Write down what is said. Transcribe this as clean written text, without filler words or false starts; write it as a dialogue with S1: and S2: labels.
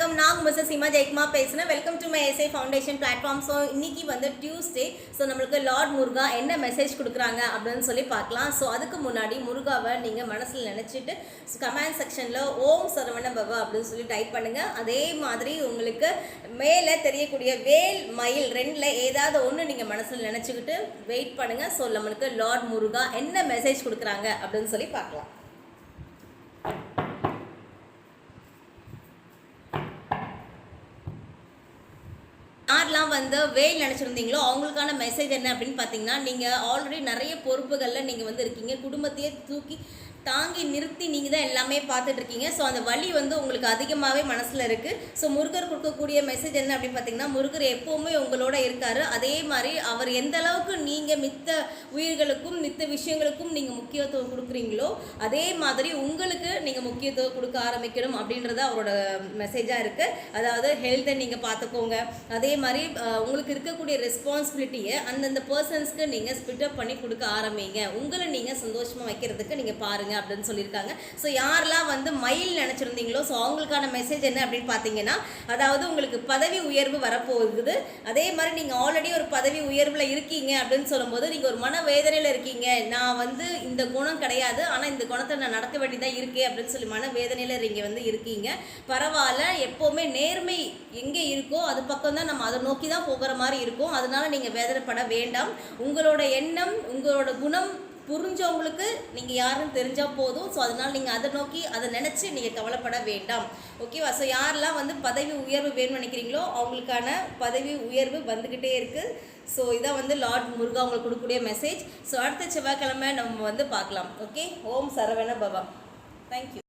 S1: வணக்கம். நான் மிஸ்ஸஸ் சீமா ஜெயக்குமார் பேசுகிறேன். Welcome to my SI foundation platform. So இன்னைக்கு வந்து டியூஸ்டே. ஸோ நம்மளுக்கு லார்ட் முருகா என்ன மெசேஜ் கொடுக்குறாங்க அப்படின்னு சொல்லி பார்க்கலாம். ஸோ அதுக்கு முன்னாடி முருகாவை நீங்கள் மனசில் நினச்சிட்டு கமெண்ட் செக்ஷனில் ஓம் சரவண பவ அப்படின்னு சொல்லி டைப் பண்ணுங்கள். அதே மாதிரி உங்களுக்கு மேலே தெரியக்கூடிய வேல் மயில் ரெண்டில் ஏதாவது ஒன்று நீங்கள் மனசில் நினச்சிக்கிட்டு வெயிட் பண்ணுங்கள். ஸோ நம்மளுக்கு லார்ட் முருகா என்ன மெசேஜ் கொடுக்குறாங்க அப்படின்னு சொல்லி பார்க்கலாம். யாரெல்லாம் வந்து வேல் நினச்சிருந்தீங்களோ அவங்களுக்கான மெசேஜ் என்ன அப்படின்னு பார்த்தீங்கன்னா, நீங்கள் ஆல்ரெடி நிறைய பொறுப்புகளில் நீங்கள் வந்து இருக்கீங்க. குடும்பத்தையே தூக்கி தாங்கி நிறுத்தி நீங்கள் தான் எல்லாமே பார்த்துட்ருக்கீங்க. ஸோ அந்த வலி வந்து உங்களுக்கு அதிகமாகவே மனசில் இருக்குது. ஸோ முருகர் கொடுக்கக்கூடிய மெசேஜ் என்ன அப்படின்னு பார்த்தீங்கன்னா, முருகர் எப்போவுமே உங்களோட இருக்கார். அதே மாதிரி அவர் எந்த அளவுக்கு நீங்கள் மித்த உயிர்களுக்கும் மித்த விஷயங்களுக்கும் நீங்கள் முக்கியத்துவம் கொடுக்குறீங்களோ அதே மாதிரி உங்களுக்கு நீங்கள் முக்கியத்துவம் கொடுக்க ஆரம்பிக்கணும் அப்படின்றது அவரோட மெசேஜாக இருக்குது. அதாவது ஹெல்த்தை நீங்கள் பார்த்துக்கோங்க. அதே மாதிரி உங்களுக்கு இருக்கக்கூடிய ரெஸ்பான்சிபிலிட்டியை அந்தந்த பர்சன்ஸ்க்கு நீங்கள் ஸ்பிட்டப் பண்ணி கொடுக்க ஆரம்பிங்க. உங்களை நீங்கள் சந்தோஷமாக வைக்கிறதுக்கு நீங்கள் பாருங்கள் அப்படின்னு சொல்லியிருக்காங்க. ஸோ யாரெல்லாம் வந்து மயில் நினச்சிருந்தீங்களோ ஸோ அவங்களுக்கான மெசேஜ் என்ன அப்படின்னு பார்த்தீங்கன்னா, அதாவது உங்களுக்கு பதவி உயர்வு வரப்போகுது. அதே மாதிரி நீங்கள் ஆல்ரெடி ஒரு பதவி உயர்வில் இருக்கீங்க அப்படின்னு சொல்லும்போது நீங்கள் ஒரு மன வேதனையில் இருக்கீங்க. நான் வந்து இந்த குணம் கிடையாது, ஆனால் இந்த குணத்தை நான் நடக்க வேண்டியதாக இருக்கேன் அப்படின்னு சொல்லி மன வேதனையில் நீங்கள் வந்து இருக்கீங்க. பரவாயில்ல, எப்போவுமே நேர்மை எங்கே இருக்கோ அது பக்கம் தான் நம்ம அதை நோக்கி தான் போகிற மாதிரி இருக்கும். அதனால நீங்கள் வேதனைப்பட வேண்டாம். உங்களோட எண்ணம் உங்களோட குணம் புரிஞ்சவங்களுக்கு நீங்கள் யாருன்னு தெரிஞ்சால் போதும். ஸோ அதனால் நீங்கள் அதை நோக்கி அதை நினச்சி நீங்கள் கவலைப்பட வேண்டாம். ஓகேவா? ஸோ யாரெல்லாம் வந்து பதவி உயர்வு வேணும்னு நினைக்கிறீங்களோ அவங்களுக்கான பதவி உயர்வு வந்துக்கிட்டே இருக்குது. ஸோ இதான் வந்து லார்ட் முருகா உங்களுக்கு கொடுக்கக்கூடிய மெசேஜ். ஸோ அடுத்த செவ்வாய்க்கிழமை நம்ம வந்து பார்க்கலாம். ஓகே, ஓம் சரவண பவா. தேங்க்யூ.